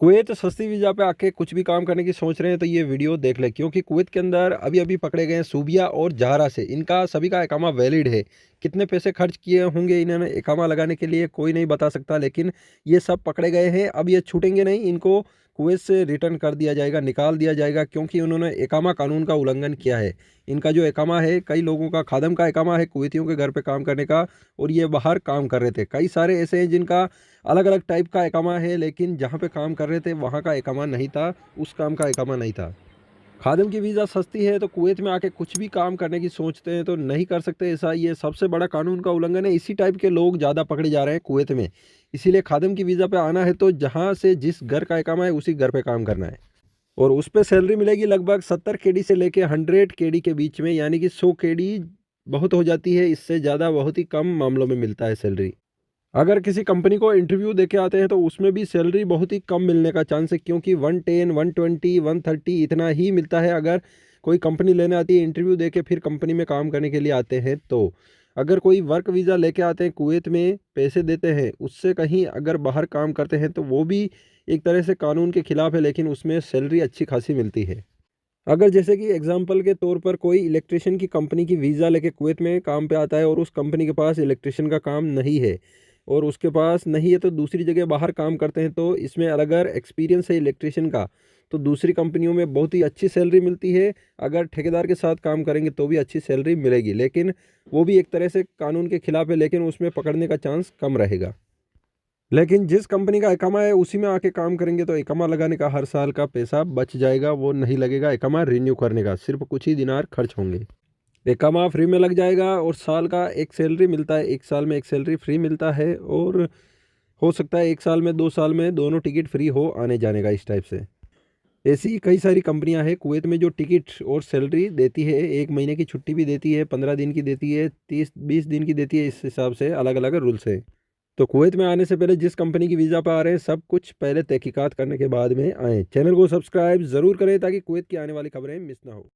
Kuwait सस्ती visa पे आके कुछ भी काम करने की सोच रहे हैं तो ये वीडियो देख लें, क्योंकि कुवैत के अंदर अभी अभी पकड़े गए हैं सूबिया और जहरा से। इनका सभी का इकामा वैलिड है। कितने पैसे खर्च किए होंगे इन्होंने इकामा लगाने के लिए कोई नहीं बता सकता, लेकिन ये सब पकड़े गए हैं। अब ये छूटेंगे नहीं, इनको कुवैत से रिटर्न कर दिया जाएगा, निकाल दिया जाएगा, क्योंकि उन्होंने इकामा कानून का उल्लंघन किया है। इनका जो इकामा है, कई लोगों का खादम का इकामा है कुवैतियों के घर पे काम करने का, और ये बाहर काम कर रहे थे। कई सारे ऐसे हैं जिनका अलग अलग टाइप का इकामा है, लेकिन जहाँ पे काम कर रहे थे वहाँ का इकामा नहीं था, उस काम का इकामा नहीं था। खादिम की वीज़ा सस्ती है तो कुवैत में आके कुछ भी काम करने की सोचते हैं तो नहीं कर सकते ऐसा। ये सबसे बड़ा कानून का उल्लंघन है। इसी टाइप के लोग ज़्यादा पकड़े जा रहे हैं कुवैत में। इसीलिए खादिम की वीज़ा पे आना है तो जहाँ से जिस घर का इकामा है उसी घर पे काम करना है, और उस पे सैलरी मिलेगी लगभग 70 केडी से लेके 100 केडी के बीच में, यानी कि 100 केडी बहुत हो जाती है। इससे ज़्यादा बहुत ही कम मामलों में मिलता है सैलरी। अगर किसी कंपनी को इंटरव्यू देके आते हैं तो उसमें भी सैलरी बहुत ही कम मिलने का चांस है, क्योंकि 110, 120, 130 इतना ही मिलता है। अगर कोई कंपनी लेने आती है, इंटरव्यू देके फिर कंपनी में काम करने के लिए आते हैं, तो अगर कोई वर्क वीज़ा लेके आते हैं कुवैत में, पैसे देते हैं, उससे कहीं अगर बाहर काम करते हैं तो वो भी एक तरह से कानून के खिलाफ है, लेकिन उसमें सैलरी अच्छी खासी मिलती है। अगर जैसे कि एग्जांपल के तौर पर कोई इलेक्ट्रिशियन की कंपनी की वीज़ा लेके कुवैत में काम पे आता है, और उस कंपनी के पास इलेक्ट्रिशियन का काम नहीं है, और उसके पास नहीं है तो दूसरी जगह बाहर काम करते हैं, तो इसमें अगर एक्सपीरियंस है इलेक्ट्रिशियन का तो दूसरी कंपनियों में बहुत ही अच्छी सैलरी मिलती है। अगर ठेकेदार के साथ काम करेंगे तो भी अच्छी सैलरी मिलेगी, लेकिन वो भी एक तरह से कानून के खिलाफ है, लेकिन उसमें पकड़ने का चांस कम रहेगा। लेकिन जिस कंपनी का इकामा है उसी में आके काम करेंगे तो इकामा लगाने का हर साल का पैसा बच जाएगा, वो नहीं लगेगा। इकामा रिन्यू करने का सिर्फ कुछ ही दिनार खर्च होंगे। इकामा फ्री में लग जाएगा, और साल का एक सैलरी मिलता है, एक साल में एक सैलरी फ्री मिलता है, और हो सकता है एक साल में 2 साल में दोनों टिकट फ्री हो आने जाने का, इस टाइप से। ऐसी कई सारी कंपनियां हैं कुवैत में जो टिकट और सैलरी देती है। 1 महीने की छुट्टी भी देती है, 15 दिन की देती है, 30-20 दिन की देती है। इस हिसाब से अलग अलग रूल्स है। तो कुवैत में आने से पहले जिस कंपनी की वीज़ा पर आ रहे हैं, सब कुछ पहले तहकीकात करने के बाद में आएँ। चैनल को सब्सक्राइब ज़रूर करें ताकि कुवैत की आने वाली खबरें मिस ना हो।